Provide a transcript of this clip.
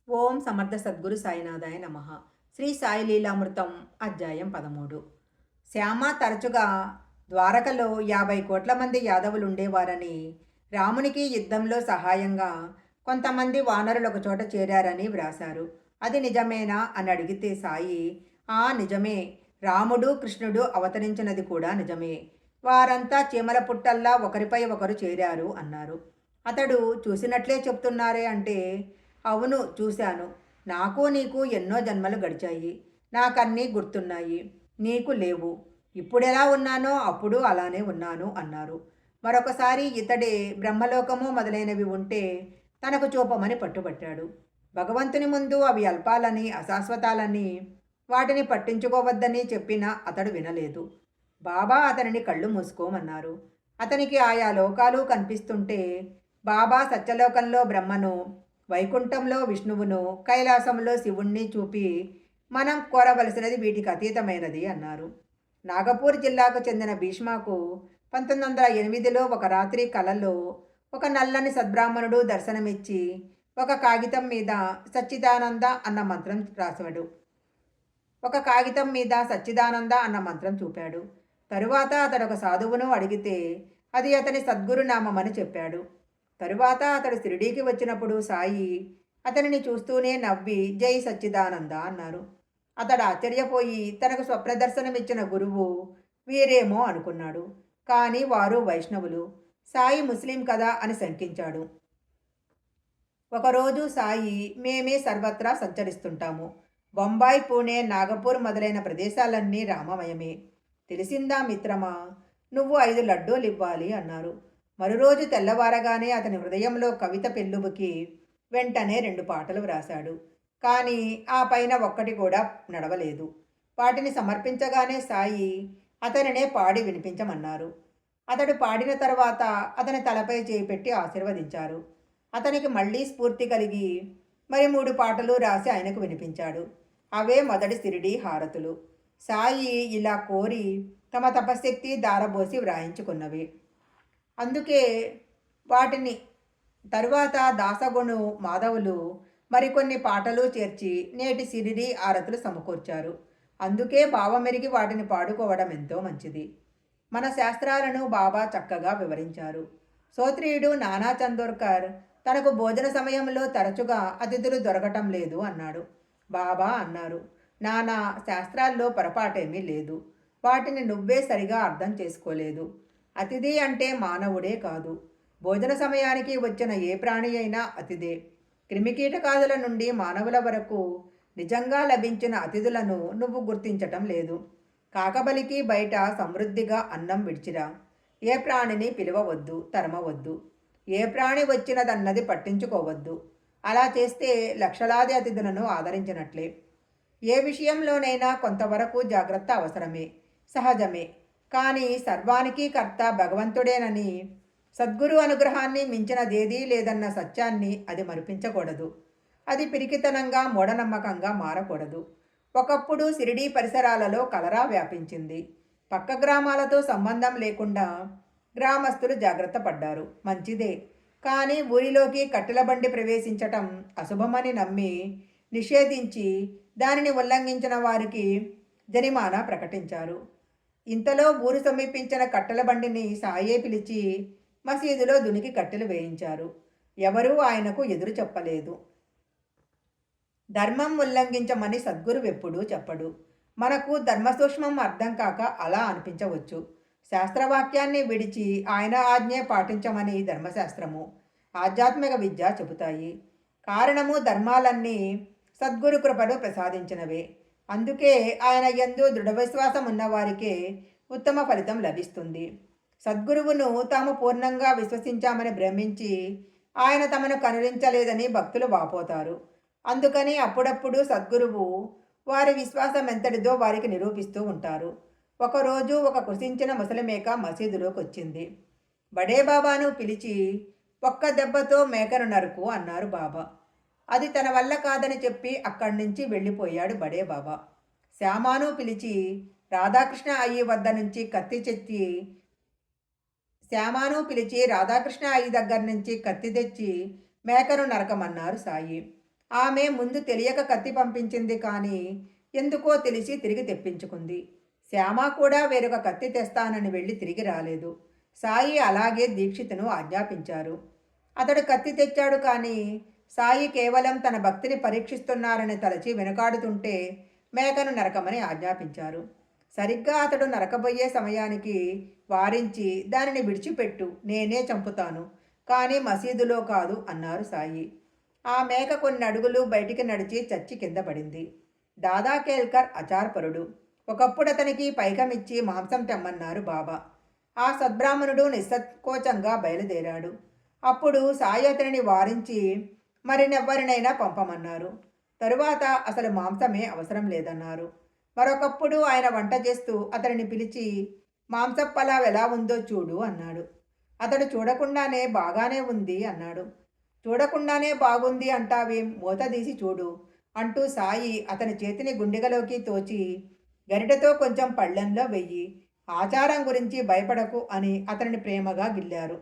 ఓం సమర్థ సద్గురు సాయినాథాయ నమ. శ్రీ సాయి లీలామృతం అధ్యాయం 13. శ్యామ తరచుగా ద్వారకలో 50 కోట్ల మంది యాదవులు ఉండేవారని, రామునికి యుద్ధంలో సహాయంగా కొంతమంది వానరులు ఒకచోట చేరారని వ్రాశారు. అది నిజమేనా అని అడిగితే సాయి, నిజమే. రాముడు కృష్ణుడు అవతరించినది కూడా నిజమే. వారంతా చీమల పుట్టల్లా ఒకరిపై ఒకరు చేరారు అన్నారు. అతడు చూసినట్లే చెప్తున్నారే అంటే, అవును చూశాను. నాకు నీకు ఎన్నో జన్మలు గడిచాయి. నాకన్నీ గుర్తున్నాయి. నీకు లేవు. ఇప్పుడెలా ఉన్నానో అప్పుడు అలానే ఉన్నాను అన్నారు. మరొకసారి ఇతడే బ్రహ్మలోకము మొదలైనవి ఉంటే తనకు చూపమని పట్టుబట్టాడు. భగవంతుని ముందు అవి అల్పాలని, అశాశ్వతాలని, వాటిని పట్టించుకోవద్దని చెప్పినా అతడు వినలేదు. బాబా అతనిని కళ్ళు మూసుకోమన్నారు. అతనికి ఆయా లోకాలు కనిపిస్తుంటే బాబా సత్యలోకంలో బ్రహ్మను, వైకుంఠంలో విష్ణువును, కైలాసంలో శివుణ్ణి చూపి మనం కోరవలసినది వీటికి అతీతమైనది అన్నారు. నాగపూర్ జిల్లాకు చెందిన భీష్మకు 1908లో ఒక రాత్రి కలలో ఒక నల్లని సద్బ్రాహ్మణుడు దర్శనమిచ్చి ఒక కాగితం మీద సచ్చిదానంద అన్న మంత్రం రాశాడు. అన్న మంత్రం చూపాడు. తరువాత అతడు ఒక సాధువును అడిగితే అది అతని సద్గురు నామమని చెప్పాడు. తరువాత అతడు షిరిడీకి వచ్చినప్పుడు సాయి అతనిని చూస్తూనే నవ్వి జై సచ్చిదానంద అన్నారు. అతడు ఆశ్చర్యపోయి తనకు స్వప్రదర్శనమిచ్చిన గురువు వీరేమో అనుకున్నాడు. కానీ వారు వైష్ణవులు. సాయి ముస్లిం కదా అని శంకించాడు. ఒకరోజు సాయి, మేమే సర్వత్రా సంచరిస్తుంటాము. బొంబాయి, పూణే, నాగపూర్ మొదలైన ప్రదేశాలన్నీ రామమయమే. తెలిసిందా మిత్రమా? నువ్వు 5 లడ్డూలు ఇవ్వాలి అన్నారు. మరురోజు తెల్లవారగానే అతని హృదయంలో కవిత పెళ్ళుబుకి వెంటనే 2 పాటలు వ్రాశాడు. కానీ ఆ పైన ఒక్కటి కూడా నడవలేదు. వాటిని సమర్పించగానే సాయి అతనినే పాడి వినిపించమన్నారు. అతడు పాడిన తర్వాత అతని తలపై చేయి పెట్టి ఆశీర్వదించారు. అతనికి మళ్ళీ స్ఫూర్తి కలిగి మరి 3 పాటలు రాసి ఆయనకు వినిపించాడు. అవే మొదటి షిరిడీ హారతులు. సాయి ఇలా కోరి తమ తపశక్తి దారబోసి వ్రాయించుకున్నవి. అందుకే వాటిని తరువాత దాసగుణు మాధవులు మరికొన్ని పాటలు చేర్చి నేటి షిరిడీ హారతులు సమకూర్చారు. అందుకే భావమెరిగి వాటిని పాడుకోవడం ఎంతో మంచిది. మన శాస్త్రాలను బాబా చక్కగా వివరించారు. శ్రోత్రియుడు నానా చందోర్కర్ తనకు భోజన సమయంలో తరచుగా అతిథులు దొరకటం లేదు అన్నాడు. బాబా అన్నారు, నానా శాస్త్రాల్లో పొరపాటేమీ లేదు. వాటిని నువ్వే సరిగా అర్థం చేసుకోలేదు. అతిథి అంటే మానవుడే కాదు, భోజన సమయానికి వచ్చిన ఏ ప్రాణి అయినా అతిథే. క్రిమికీటకాదుల నుండి మానవుల వరకు నిజంగా లభించిన అతిథులను నువ్వు గుర్తించటం లేదు. కాకబలికి బయట సమృద్ధిగా అన్నం విడిచిరా. ఏ ప్రాణిని పిలవవద్దు, తరమవద్దు. ఏ ప్రాణి వచ్చినదన్నది పట్టించుకోవద్దు. అలా చేస్తే లక్షలాది అతిథులను ఆదరించినట్లే. ఏ విషయంలోనైనా కొంతవరకు జాగ్రత్త అవసరమే, సహజమే. కానీ సర్వానికి కర్త భగవంతుడేనని, సద్గురు అనుగ్రహాన్ని మించినదేదీ లేదన్న సత్యాన్ని అది మరిపించకూడదు. అది పిరికితనంగా, మూఢనమ్మకంగా మారకూడదు. ఒకప్పుడు షిరిడీ పరిసరాలలో కలరా వ్యాపించింది. పక్క గ్రామాలతో సంబంధం లేకుండా గ్రామస్తులు జాగ్రత్త పడ్డారు, మంచిదే. కానీ ఊరిలోకి కట్టెల బండి ప్రవేశించటం అశుభమని నమ్మి నిషేధించి దానిని ఉల్లంఘించిన వారికి జరిమానా ప్రకటించారు. ఇంతలో ఊరు సమీపించిన కట్టెల బండిని సాయే పిలిచి మసీదులో దునికి కట్టెలు వేయించారు. ఎవరూ ఆయనకు ఎదురు చెప్పలేదు. ధర్మం ఉల్లంఘించమని సద్గురువెప్పుడూ చెప్పడు. మనకు ధర్మసూక్ష్మం అర్థం కాక అలా అనిపించవచ్చు. శాస్త్రవాక్యాన్ని విడిచి ఆయన ఆజ్ఞే పాటించమని ధర్మశాస్త్రము, ఆధ్యాత్మిక విద్య చెబుతాయి. కారణము ధర్మాలన్నీ సద్గురు కృపను ప్రసాదించినవే. అందుకే ఆయన యందు దృఢ విశ్వాసం ఉన్నవారికే ఉత్తమ ఫలితం లభిస్తుంది. సద్గురువును తాము పూర్ణంగా విశ్వసించామని భ్రమించి ఆయన తమను కనురించలేదని భక్తులు వాపోతారు. అందుకని అప్పుడప్పుడు సద్గురువు వారి విశ్వాసం ఎంతటిదో వారికి నిరూపిస్తూ ఉంటారు. ఒకరోజు ఒక కృషించిన ముసలిమేక మసీదులోకి వచ్చింది. బడే బాబాను పిలిచి ఒక్క దెబ్బతో మేకను నరుకు అన్నారు బాబా. అది తన వల్ల కాదని చెప్పి అక్కడి నుంచి వెళ్ళిపోయాడు బడే బాబా. శ్యామాను పిలిచి రాధాకృష్ణ అయ్యి వద్ద నుంచి కత్తి చెత్తి శ్యామాను పిలిచి రాధాకృష్ణ అయ్యి దగ్గర నుంచి కత్తి తెచ్చి మేకను నరకమన్నారు సాయి. ఆమె ముందు తెలియక కత్తి పంపించింది కానీ ఎందుకో తెలిసి తిరిగి తెప్పించుకుంది. శ్యామ కూడా వేరొక కత్తి తెస్తానని వెళ్ళి తిరిగి రాలేదు. సాయి అలాగే దీక్షితును ఆజ్ఞాపించారు. అతడు కత్తి తెచ్చాడు కానీ సాయి కేవలం తన భక్తిని పరీక్షిస్తున్నారని తలచి వెనుకాడుతుంటే మేకను నరకమని ఆజ్ఞాపించారు. సరిగ్గా అతడు నరకబోయే సమయానికి వారించి దానిని విడిచిపెట్టు, నేనే చంపుతాను, కానీ మసీదులో కాదు అన్నారు సాయి. ఆ మేక కొన్ని అడుగులు బయటికి నడిచి చచ్చి కింద పడింది. దాదా కేల్కర్ అచార్పరుడు. ఒకప్పుడు అతనికి పైకమిచ్చి మాంసం తెమ్మన్నారు బాబా. ఆ సద్బ్రాహ్మణుడు నిస్సంకోచంగా బయలుదేరాడు. అప్పుడు సాయి అతనిని వారించి మరినెవ్వరినైనా పంపమన్నారు. తరువాత అసలు మాంసమే అవసరం లేదన్నారు. మరొకప్పుడు ఆయన వంట చేస్తూ అతనిని పిలిచి మాంసప్పలావ్ ఎలా ఉందో చూడు అన్నాడు. అతడు చూడకుండానే బాగానే ఉంది అన్నాడు. చూడకుండానే బాగుంది అంటావేం, మూత తీసి చూడు అంటూ సాయి అతని చేతిని గుండెగలోకి తోచి గరిటెతో కొంచెం పళ్ళెంలో వెయ్యి, ఆచారం గురించి భయపడకు అని అతనిని ప్రేమగా గిల్లారు.